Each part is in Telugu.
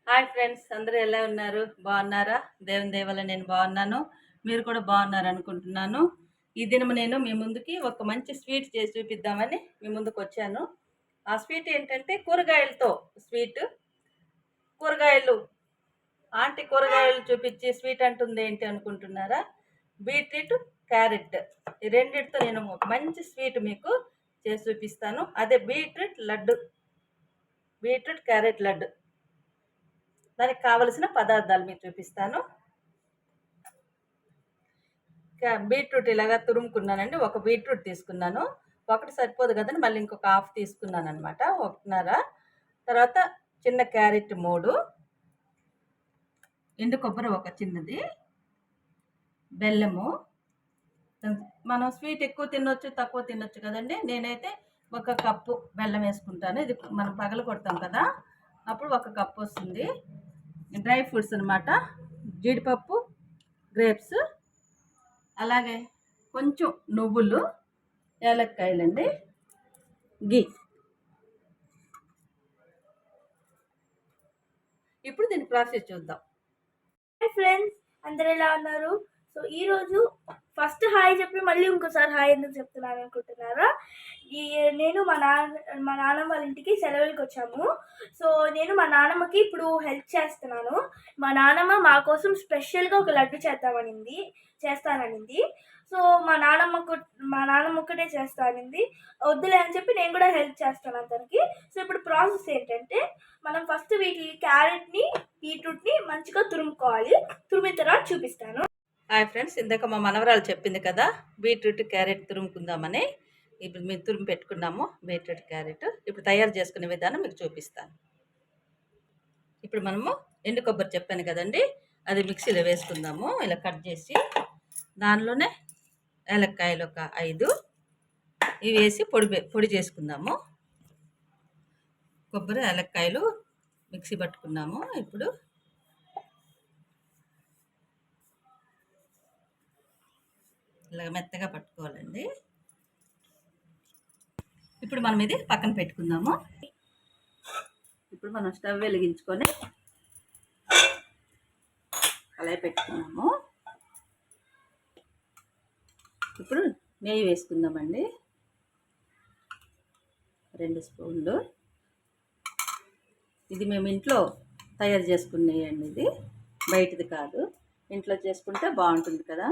హాయ్ ఫ్రెండ్స్, అందరూ ఎలా ఉన్నారు? బాగున్నారా? దేవుని దయ వల్ల నేను బాగున్నాను. మీరు కూడా బాగున్నారు అనుకుంటున్నాను. ఈ దినం నేను మీ ముందుకి ఒక మంచి స్వీట్ చేసి చూపిద్దామని మీ ముందుకు వచ్చాను. ఆ స్వీట్ ఏంటంటే కూరగాయలతో స్వీట్. కూరగాయలు ఆంటీ కూరగాయలు చూపించి స్వీట్ అంటుంది ఏంటి అనుకుంటున్నారా? బీట్రూట్, క్యారెట్ ఈ రెండింటితో నేను ఒక మంచి స్వీట్ మీకు చేసి చూపిస్తాను. అదే బీట్రూట్ క్యారెట్ లడ్డు. దానికి కావలసిన పదార్థాలు మీకు చూపిస్తాను. బీట్రూట్ ఇలాగా తురుముకున్నానండి. ఒక బీట్రూట్ తీసుకున్నాను. ఒకటి సరిపోదు కదండి, మళ్ళీ ఇంకొక హాఫ్ తీసుకున్నాను అనమాట, 1.5. తర్వాత చిన్న క్యారెట్ 3, ఎండు కొబ్బరి ఒక చిన్నది, బెల్లము. మనం స్వీట్ ఎక్కువ తినొచ్చు, తక్కువ తినొచ్చు కదండి. నేనైతే 1 కప్పు బెల్లం వేసుకుంటాను. ఇది మనం పగల కొడతాం కదా, అప్పుడు 1 కప్పు వస్తుంది. డ్రై ఫ్రూట్స్ అనమాట, జీడిపప్పు, గ్రేప్స్, అలాగే కొంచెం నువ్వులు, యాలక్కాయలండి, గీ. ఇప్పుడు దీని ప్రాసెస్ చూద్దాం. హాయ్ ఫ్రెండ్స్, అందరు ఎలా ఉన్నారు? సో ఈరోజు ఫస్ట్ హాయ్ చెప్పి మళ్ళీ ఇంకోసారి హాయ్ ఎందుకు చెప్తున్నాను అనుకుంటున్నారా? నేను మా నాన్నమ్మ వాళ్ళ ఇంటికి సెలవులకి వచ్చాము. సో నేను మా నాన్నమ్మకి ఇప్పుడు హెల్ప్ చేస్తున్నాను. మా నాన్నమ్మ మా కోసం స్పెషల్గా ఒక లడ్డు చేస్తాననింది. సో మా నాన్నమ్మ ఒక్కటే చేస్తానింది. వద్దులే అని చెప్పి నేను కూడా హెల్ప్ చేస్తాను అతనికి. సో ఇప్పుడు ప్రాసెస్ ఏంటంటే, మనం ఫస్ట్ క్యారెట్ని, బీట్రూట్ని మంచిగా తురుముకోవాలి. తురిమిన తర్వాత చూపిస్తాను. హాయ్ ఫ్రెండ్స్, ఇందాక మా మనవరాలు చెప్పింది కదా బీట్రూట్ క్యారెట్ తురుముకుందామని. ఇప్పుడు మేము తురిమి పెట్టుకున్నాము బీట్రూట్ క్యారెట్. ఇప్పుడు తయారు చేసుకునే విధానం మీకు చూపిస్తాను. ఇప్పుడు మనము ఎండు కొబ్బరి చెప్పాను కదండి, అది మిక్సీలో వేసుకుందాము. ఇలా కట్ చేసి దానిలోనే ఏలక్కాయలు ఒక 5 ఇవి వేసి పొడి చేసుకుందాము. కొబ్బరి, ఏలక్కాయలు మిక్సీ పట్టుకున్నాము. ఇప్పుడు ఇలా మెత్తగా పట్టుకోవాలండి. ఇప్పుడు మనం ఇది పక్కన పెట్టుకుందాము. ఇప్పుడు మనం స్టవ్ వెలిగించుకొని అలా పెట్టుకున్నాము. ఇప్పుడు నెయ్యి వేసుకుందామండి, 2 స్పూన్లు. ఇది మేము ఇంట్లో తయారు చేసుకున్న నెయ్యి అండి, ఇది బయటది కాదు. ఇంట్లో చేసుకుంటే బాగుంటుంది కదా.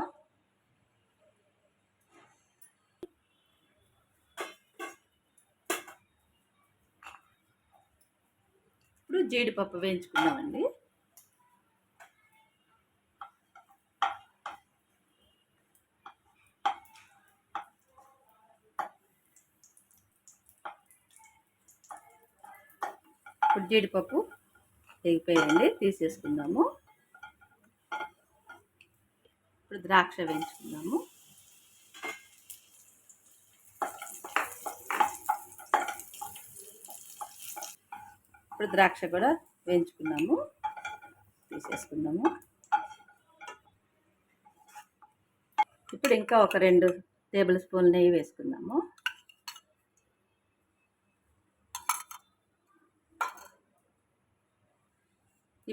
ఇప్పుడు జీడిపప్పు వేయించుకుందామండి. ఇప్పుడు జీడిపప్పు వేగిపోయాయండి, తీసేసుకుందాము. ఇప్పుడు ద్రాక్ష వేయించుకుందాము. ఇప్పుడు ద్రాక్ష కూడా వేయించుకున్నాము, తీసేసుకుందాము. ఇప్పుడు ఇంకా ఒక 2 టేబుల్ స్పూన్లు నెయ్యి వేసుకుందాము.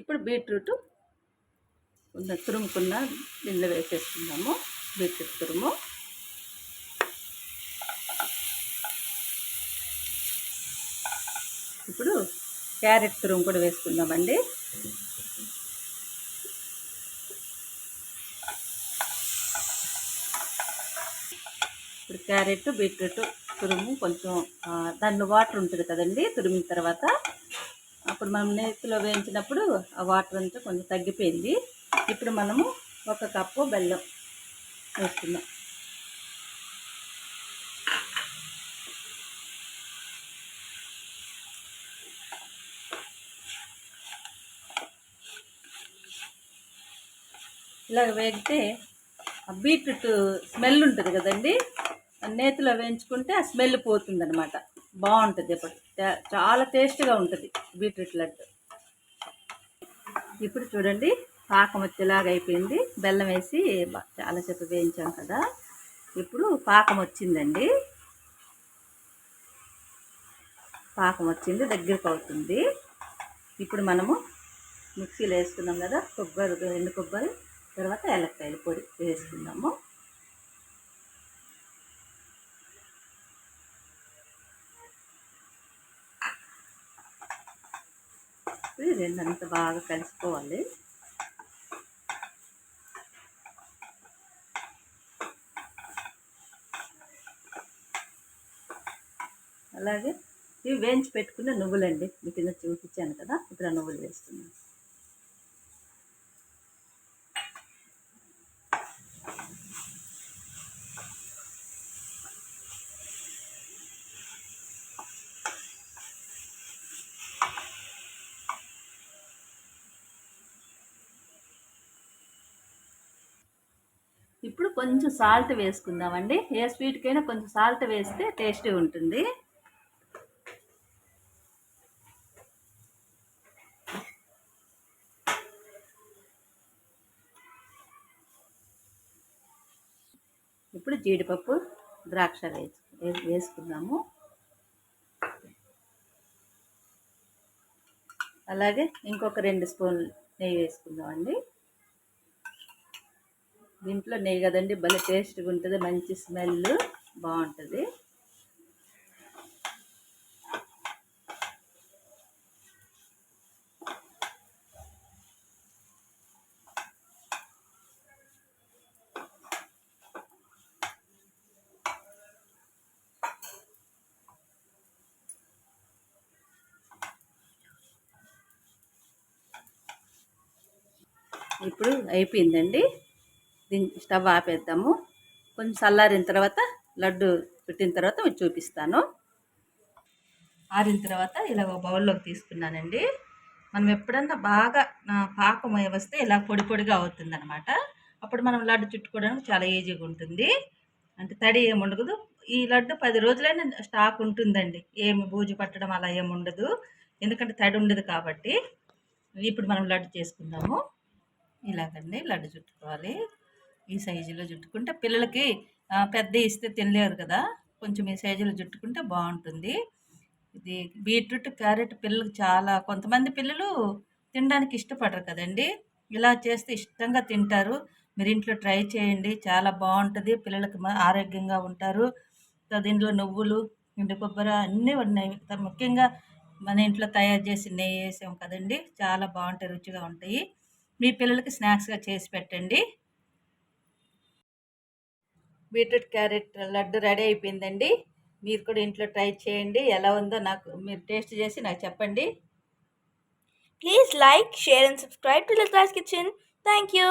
ఇప్పుడు బీట్రూట్ తురుముకున్న దీనిలో వేసేసుకుందాము. బీట్రూట్ తురుము, ఇప్పుడు క్యారెట్ తురుము కూడా వేసుకుందామండి. ఇప్పుడు క్యారెట్, బీట్రూట్ తురుము కొంచెం దానిలో వాటర్ ఉంటుంది కదండి తురిమిన తర్వాత. అప్పుడు మనం నేతిలో వేయించినప్పుడు ఆ వాటర్ అంతా కొంచెం తగ్గిపోయింది. ఇప్పుడు మనము 1 కప్పు బెల్లం వేసుకుందాం. ఇలాగ వేగితే ఆ బీట్రూట్ స్మెల్ ఉంటుంది కదండి, నేతిలో వేయించుకుంటే ఆ స్మెల్ పోతుంది అనమాట. బాగుంటుంది, ఇప్పుడు చాలా టేస్ట్గా ఉంటుంది బీట్రూట్ లడ్డు. ఇప్పుడు చూడండి, పాకం వచ్చేలాగా అయిపోయింది. బెల్లం వేసి చాలాసేపు వేయించాం కదా, ఇప్పుడు పాకం వచ్చిందండి. పాకం వచ్చింది, దగ్గరకు అవుతుంది. ఇప్పుడు మనము మిక్సీలో వేసుకున్నాం కదా కొబ్బరి, ఎండు కొబ్బరి, తర్వాత ఏలక్కాయల పొడి వేసుకుందాము. ఇది రెండంతా బాగా కలిసిపోవాలి. అలాగే ఇవి వేయించి పెట్టుకున్న నువ్వులండి, మీకు కింద చూపించాను కదా, ఇప్పుడు ఆ నువ్వులు వేస్తున్నాను. ఇప్పుడు కొంచెం సాల్ట్ వేసుకుందామండి. ఏ స్వీట్కైనా కొంచెం సాల్ట్ వేస్తే టేస్టీ ఉంటుంది. ఇప్పుడు జీడిపప్పు, ద్రాక్ష వేసుకుందాము. అలాగే ఇంకొక 2 స్పూన్లు నెయ్యి వేసుకుందామండి. దీంట్లో నెయ్యి కదండి, భలే టేస్ట్గా ఉంటుంది, మంచి స్మెల్ బాగుంటుంది. ఇప్పుడు అయిపోయిందండి, దీన్ని స్టవ్ ఆపేద్దాము. కొంచెం చల్లారిన తర్వాత లడ్డు చుట్టిన తర్వాత మీకు చూపిస్తాను. ఆరిన తర్వాత ఇలా ఒక బౌల్లోకి తీసుకున్నానండి. మనం ఎప్పుడన్నా బాగా పాకం వస్తే ఇలా పొడి పొడిగా అవుతుంది అనమాట. అప్పుడు మనం లడ్డు చుట్టుకోవడానికి చాలా ఈజీగా ఉంటుంది, అంటే తడి ఏమి ఉండదు. ఈ లడ్డు 10 రోజులైనా స్టాక్ ఉంటుందండి, ఏమి బూజు పట్టడం అలా ఏమి ఉండదు, ఎందుకంటే తడి ఉండదు కాబట్టి. ఇప్పుడు మనం లడ్డు చేసుకుందాము. ఇలాగండి లడ్డు చుట్టుకోవాలి. ఈ సైజులో చుట్టుకుంటే పిల్లలకి పెద్ద ఇస్తే తినలేరు కదా, కొంచెం ఈ సైజులో చుట్టుకుంటే బాగుంటుంది. ఇది బీట్రూట్, క్యారెట్ పిల్లలకు చాలా, కొంతమంది పిల్లలు తినడానికి ఇష్టపడరు కదండి, ఇలా చేస్తే ఇష్టంగా తింటారు. మీరు ఇంట్లో ట్రై చేయండి, చాలా బాగుంటుంది, పిల్లలకి ఆరోగ్యంగా ఉంటారు. దీంట్లో నువ్వులు, ఎండు కొబ్బరి అన్నీ ఉన్నాయి. ముఖ్యంగా మన ఇంట్లో తయారు చేసి నెయ్యి వేసాం కదండి, చాలా బాగుంటాయి, రుచిగా ఉంటాయి. మీ పిల్లలకి స్నాక్స్గా చేసి పెట్టండి. బీట్రూట్ క్యారెట్ లడ్డు రెడీ అయిపోయిందండి. మీరు కూడా ఇంట్లో ట్రై చేయండి, ఎలా ఉందో నాకు మీరు టేస్ట్ చేసి నాకు చెప్పండి. Please like, share and subscribe to Latra's Kitchen. Thank you.